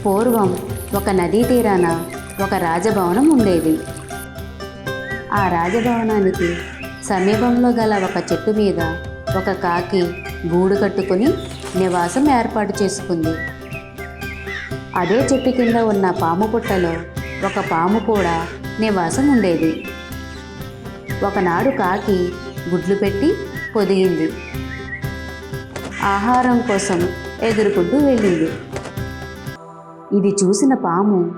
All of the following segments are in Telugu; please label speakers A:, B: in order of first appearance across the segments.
A: పూర్వం ఒక నదీ తీరాన ఒక రాజభవనం ఉండేది. ఆ రాజభవనానికి సమీపంలో గల ఒక చెట్టు మీద ఒక కాకి గూడు కట్టుకుని నివాసం ఏర్పాటు చేసుకుంది. అదే చెట్టు కింద ఉన్న పాము పుట్టలో ఒక పాము కూడా నివాసం ఉండేది. ఒకనాడు కాకి గుడ్లు పెట్టి పొదిగింది. ఆహారం కోసం ఎగురుకుంటూ వెళ్ళింది. ఇది చూసిన పాము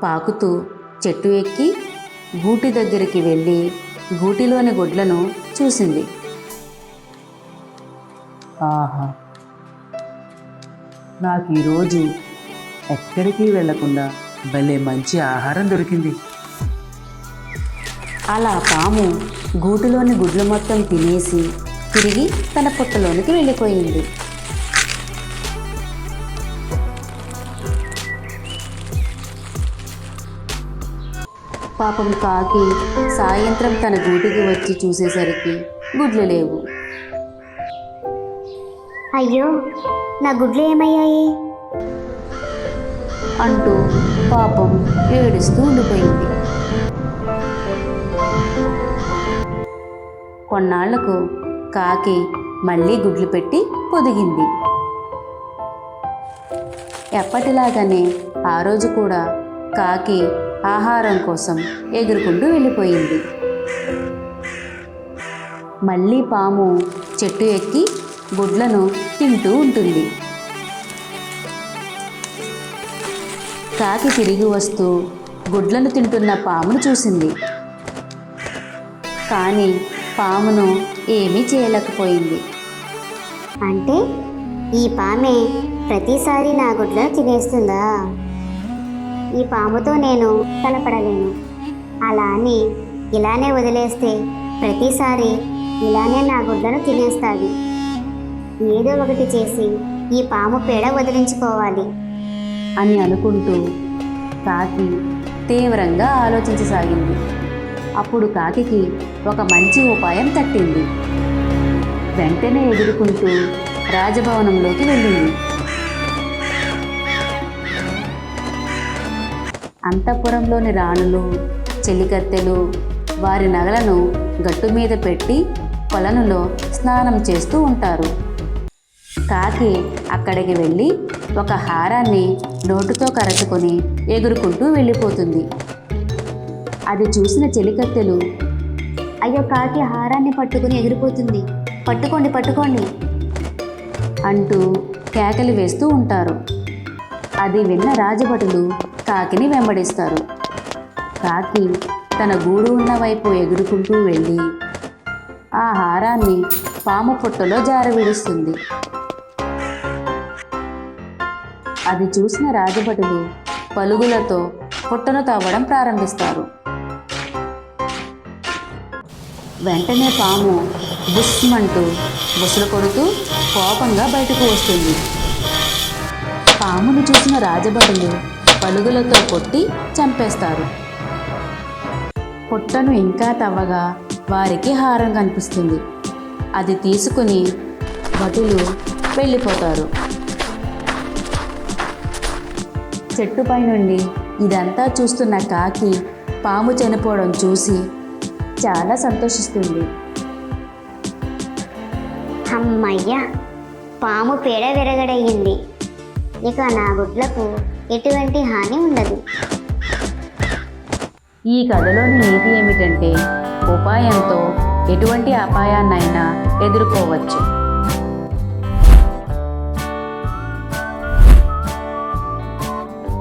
A: పాకుతూ చెట్టు ఎక్కి గూటి దగ్గరికి వెళ్ళి గూటిలోని గుడ్లను చూసింది.
B: ఆహా, నాకు ఈరోజు ఎక్కడికి వెళ్లకుండా భలే మంచి ఆహారం దొరికింది.
A: అలా పాము గూటిలోని గుడ్లు మొత్తం తినేసి తిరిగి తన పుట్టలోనికి వెళ్ళిపోయింది. పాపం కాకి సాయంత్రం తన గూటికి వచ్చి చూసేసరికి గుడ్లు లేవు.
C: అయ్యో, నా గుడ్లు ఏమయ్యాయి
A: అంటూ పాపం ఏడుస్తూ ఉండిపోయింది. కొన్నాళ్లకు కాకి మళ్ళీ గుడ్లు పెట్టి పొదిగింది. ఎప్పటిలాగానే ఆ రోజు కూడా కాకి ఆహారం కోసం ఎగురుకుంటూ వెళ్ళిపోయింది. మళ్ళీ పాము చెట్టు ఎక్కి గుడ్లను తింటూ ఉంటుంది. కాకి తిరిగి వస్తూ గుడ్లను తింటున్న పామును చూసింది. కానీ పామును ఏమీ చేయలేకపోయింది.
C: అంటే ఈ పామే ప్రతిసారి నా గుడ్లను తినేస్తుందా? ఈ పాముతో నేను తలపడలేను. అలా అని ఇలానే వదిలేస్తే ప్రతిసారి ఇలానే నా గుడ్లను తినేస్తుంది. ఏదో ఒకటి చేసి ఈ పాము పేడ వదిలించుకోవాలి
A: అని అనుకుంటూ కాకి తీవ్రంగా ఆలోచించసాగింది. అప్పుడు కాకికి ఒక మంచి ఉపాయం తట్టింది. వెంటనే ఎగురుకుంటూ రాజభవనంలోకి వెళ్ళింది. అంతఃపురంలోని రాణులు, చెలికత్తెలు వారి నగలను గట్టు మీద పెట్టి కొలనులో స్నానం చేస్తూ ఉంటారు. కాకి అక్కడికి వెళ్ళి ఒక హారాన్ని నోటుతో కరచుకొని ఎగురుకుంటూ వెళ్ళిపోతుంది. అది చూసిన చెలికత్తెలు, అయ్యో, కాకి హారాన్ని పట్టుకుని ఎగిరిపోతుంది, పట్టుకోండి పట్టుకోండి అంటూ కేకలు వేస్తూ ఉంటారు. అది విన్న రాజభటులు కాకిని వెంబడిస్తారు. కాకి తన గూడు ఉన్న వైపు ఎగురుకుంటూ వెళ్ళి ఆ హారాన్ని పాము పుట్టలో జారవిడుస్తుంది. అది చూసిన రాజభటులు పలుగులతో పుట్టను తవ్వడం ప్రారంభిస్తారు. వెంటనే పాము బుస్మంటూ బుసలు కొడుతూ కోపంగా బయటకు వస్తుంది. పామును చూసిన రాజభటులు పలుగులతో కొట్టి చంపేస్తారు. పుట్టను ఇంకా తవ్వగా వారికి హారం కనిపిస్తుంది. అది తీసుకుని భటులు వెళ్ళిపోతారు. చెట్టుపై నుండి ఇదంతా చూస్తున్న కాకి పాము చనిపోవడం చూసి చాలా సంతోషిస్తుంది.
C: అమ్మయ్య, పాము పేడ విరగడయ్యింది. ఇక నా గుడ్లకు ఎటువంటి హాని ఉండదు.
A: ఈ కథలోని నీతి ఏమిటంటే ఉపాయంతో ఎటువంటి అపాయాన్నైనా ఎదుర్కోవచ్చు.